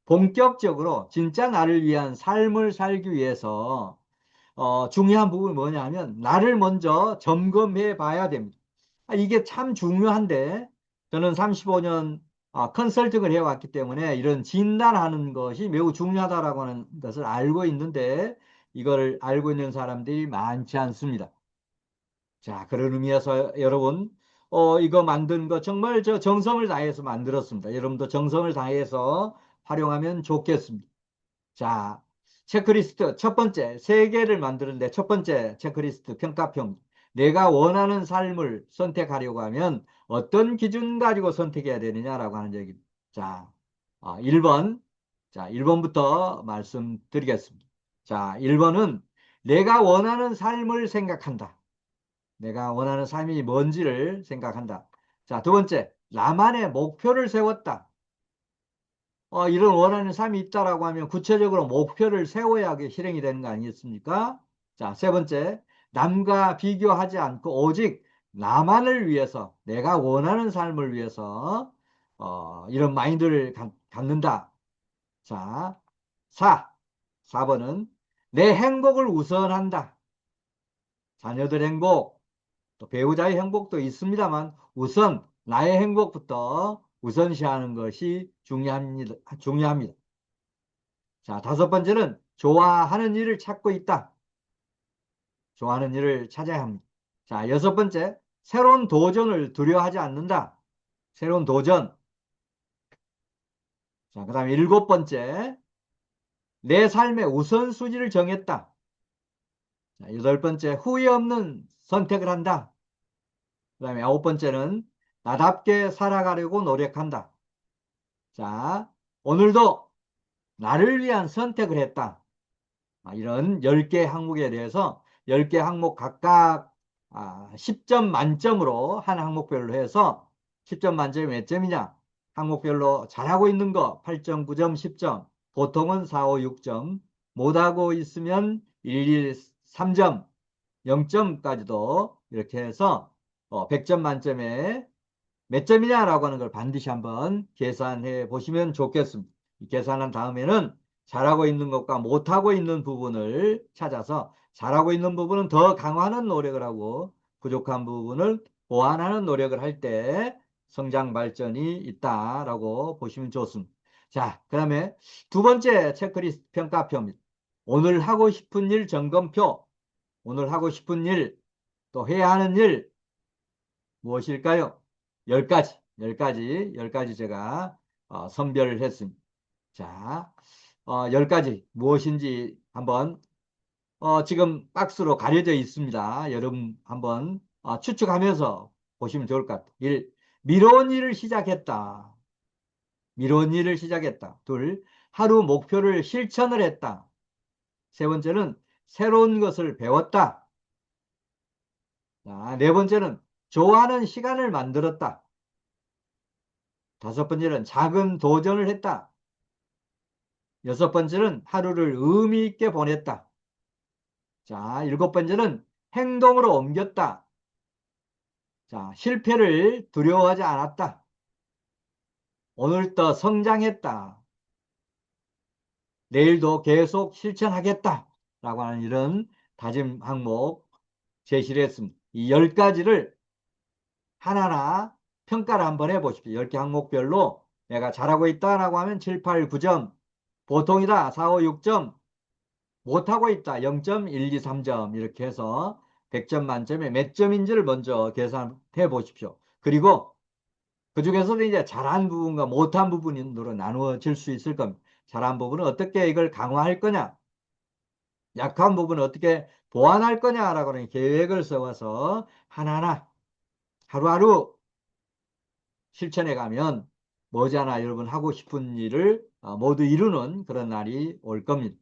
본격적으로 진짜 나를 위한 삶을 살기 위해서 중요한 부분이 뭐냐 하면 나를 먼저 점검해 봐야 됩니다. 이게 참 중요한데 저는 35년 컨설팅을 해왔기 때문에 이런 진단하는 것이 매우 중요하다라고 하는 것을 알고 있는데 이걸 알고 있는 사람들이 많지 않습니다. 자, 그런 의미에서 여러분, 이거 만든 거 정말 저 정성을 다해서 만들었습니다. 여러분도 정성을 다해서 활용하면 좋겠습니다. 자, 체크리스트 첫 번째, 세 개를 만드는데 첫 번째 체크리스트 평가평. 내가 원하는 삶을 선택하려고 하면 어떤 기준 가지고 선택해야 되느냐라고 하는 얘기입니다. 자, 1번. 자, 1번부터 말씀드리겠습니다. 자, 1번은 내가 원하는 삶을 생각한다. 내가 원하는 삶이 뭔지를 생각한다. 자, 두 번째, 나만의 목표를 세웠다. 이런 원하는 삶이 있다라고 하면 구체적으로 목표를 세워야 하게 실행이 되는 거 아니겠습니까? 자, 세 번째, 남과 비교하지 않고 오직 나만을 위해서, 내가 원하는 삶을 위해서, 이런 마인드를 갖는다. 자, 4번은 내 행복을 우선한다. 자녀들 행복, 또 배우자의 행복도 있습니다만 우선 나의 행복부터 우선시하는 것이 중요합니다. 자, 다섯 번째는 좋아하는 일을 찾고 있다. 좋아하는 일을 찾아야 합니다. 자, 여섯 번째, 새로운 도전을 두려워하지 않는다. 새로운 도전. 자, 그 다음에 일곱 번째, 내 삶의 우선순위를 정했다. 자, 여덟 번째, 후회 없는 선택을 한다. 그 다음에 아홉 번째는 나답게 살아가려고 노력한다. 자, 오늘도 나를 위한 선택을 했다. 이런 10개 항목에 대해서 10개 항목 각각 10점 만점으로 한 항목별로 해서 10점 만점이 몇 점이냐? 항목별로 잘하고 있는 거 8점, 9점, 10점, 보통은 4, 5, 6점, 못하고 있으면 1, 2, 3점, 0점까지도 이렇게 해서 100점 만점에 몇 점이냐라고 하는 걸 반드시 한번 계산해 보시면 좋겠습니다. 계산한 다음에는 잘하고 있는 것과 못하고 있는 부분을 찾아서 잘하고 있는 부분은 더 강화하는 노력을 하고 부족한 부분을 보완하는 노력을 할 때 성장 발전이 있다라고 보시면 좋습니다. 자, 그 다음에 두 번째 체크리스트 평가표입니다. 오늘 하고 싶은 일 점검표. 오늘 하고 싶은 일, 또 해야 하는 일 무엇일까요? 10가지, 10가지 제가 선별을 했습니다. 자, 10가지 무엇인지 한번 지금 박스로 가려져 있습니다. 여러분 한번 추측하면서 보시면 좋을 것 같아요. 1. 미뤄온 일을 시작했다. 미뤄온 일을 시작했다. 2. 하루 목표를 실천을 했다. 세 번째는 새로운 것을 배웠다. 자, 네 번째는 좋아하는 시간을 만들었다. 다섯 번째는 작은 도전을 했다. 여섯 번째는 하루를 의미 있게 보냈다. 자, 일곱 번째는 행동으로 옮겼다. 자, 실패를 두려워하지 않았다. 오늘도 성장했다. 내일도 계속 실천하겠다. 라고 하는 이런 다짐 항목 제시를 했습니다. 이 10가지를 하나하나 평가를 한번 해보십시오. 10개 항목별로 내가 잘하고 있다라고 하면 7, 8, 9점, 보통이다 4, 5, 6점, 못하고 있다 0점, 1, 2, 3점 이렇게 해서 100점 만점에 몇 점인지를 먼저 계산해 보십시오. 그리고 그 중에서도 이제 잘한 부분과 못한 부분으로 나누어질 수 있을 겁니다. 잘한 부분은 어떻게 이걸 강화할 거냐, 약한 부분은 어떻게 보완할 거냐라고 하는 계획을 세워서 하나하나 하루하루 실천해 가면 머지않아 여러분 하고 싶은 일을 모두 이루는 그런 날이 올 겁니다.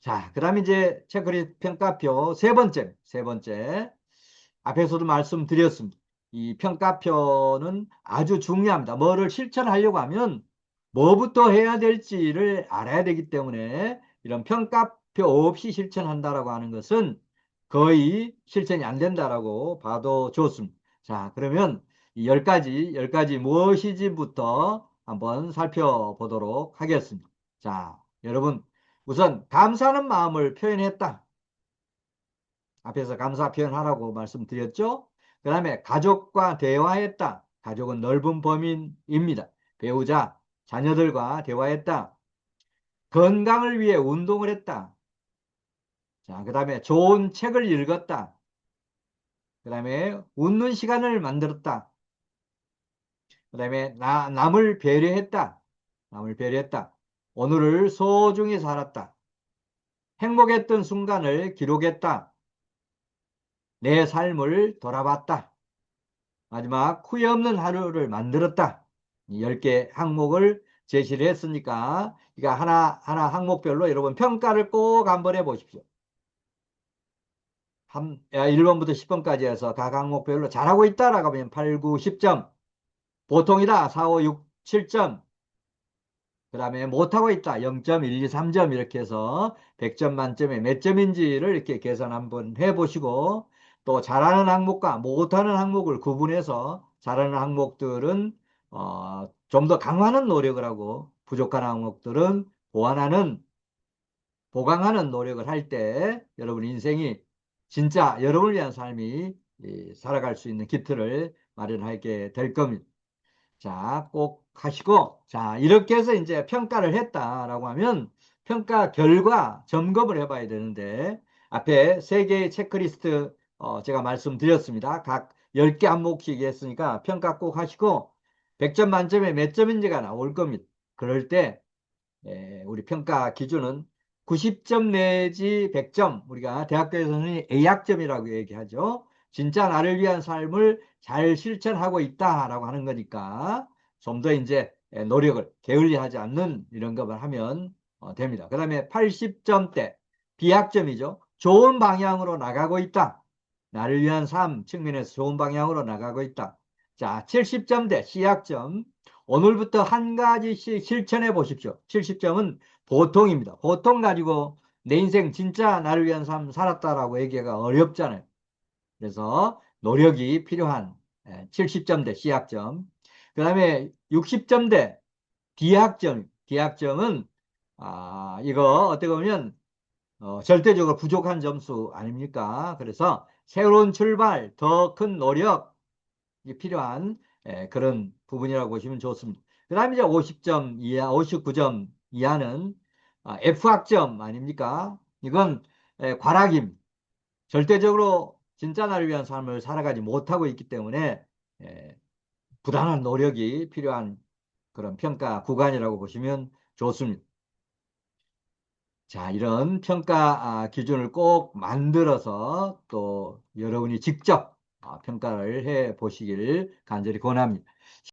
자, 그 다음에 이제 체크리스트 평가표 세 번째. 앞에서도 말씀드렸습니다. 이 평가표는 아주 중요합니다. 뭐를 실천하려고 하면 뭐부터 해야 될지를 알아야 되기 때문에 이런 평가표 없이 실천한다라고 하는 것은 거의 실천이 안 된다라고 봐도 좋습니다. 자, 그러면 이 10가지 무엇이지부터 한번 살펴보도록 하겠습니다. 자, 여러분, 우선 감사하는 마음을 표현했다. 앞에서 감사 표현하라고 말씀드렸죠? 그 다음에 가족과 대화했다. 가족은 넓은 범위입니다. 배우자, 자녀들과 대화했다. 건강을 위해 운동을 했다. 자, 그 다음에 좋은 책을 읽었다. 그 다음에 웃는 시간을 만들었다. 그 다음에 남을 배려했다. 남을 배려했다. 오늘을 소중히 살았다. 행복했던 순간을 기록했다. 내 삶을 돌아봤다. 마지막 후회 없는 하루를 만들었다. 이 10개 항목을 제시를 했으니까 이거 하나하나 항목별로 여러분 평가를 꼭 한번 해보십시오. 1번부터 10번까지 해서 각 항목별로 잘하고 있다라고 하면 8, 9, 10점. 보통이다 4, 5, 6, 7점. 그 다음에 못하고 있다 0점, 1, 2, 3점 이렇게 해서 100점 만점에 몇 점인지를 이렇게 계산 한번 해보시고 또 잘하는 항목과 못하는 항목을 구분해서 잘하는 항목들은 좀 더 강화하는 노력을 하고 부족한 항목들은 보강하는 노력을 할 때 여러분 인생이 진짜 여러분을 위한 삶이 살아갈 수 있는 기틀을 마련하게 될 겁니다. 자, 꼭 하시고, 자, 이렇게 해서 이제 평가를 했다라고 하면 평가 결과 점검을 해봐야 되는데, 앞에 3개의 체크리스트, 제가 말씀드렸습니다. 각 10개 항목씩 했으니까 평가 꼭 하시고, 100점 만점에 몇 점인지가 나올 겁니다. 그럴 때, 우리 평가 기준은 90점 내지 100점, 우리가 대학교에서는 A학점이라고 얘기하죠. 진짜 나를 위한 삶을 잘 실천하고 있다라고 하는 거니까 좀 더 이제 노력을 게을리하지 않는 이런 것을 하면 됩니다. 그 다음에 80점대 B학점이죠. 좋은 방향으로 나가고 있다. 나를 위한 삶 측면에서 좋은 방향으로 나가고 있다. 자, 70점대 C학점. 오늘부터 한 가지씩 실천해 보십시오. 70점은 보통입니다. 보통 가지고 내 인생 진짜 나를 위한 삶 살았다라고 얘기가 어렵잖아요. 그래서 노력이 필요한 70점대 C학점. 그 다음에 60점대 D학점. D학점은 이거 어떻게 보면 절대적으로 부족한 점수 아닙니까? 그래서 새로운 출발, 더 큰 노력이 필요한 그런 부분이라고 보시면 좋습니다. 그 다음에 이제 50점 이하, 59점 이하는 F학점 아닙니까? 이건 과락입니다. 절대적으로 진짜 나를 위한 삶을 살아가지 못하고 있기 때문에 부단한 노력이 필요한 그런 평가 구간이라고 보시면 좋습니다. 자, 이런 평가 기준을 꼭 만들어서 또 여러분이 직접 평가를 해 보시기를 간절히 권합니다.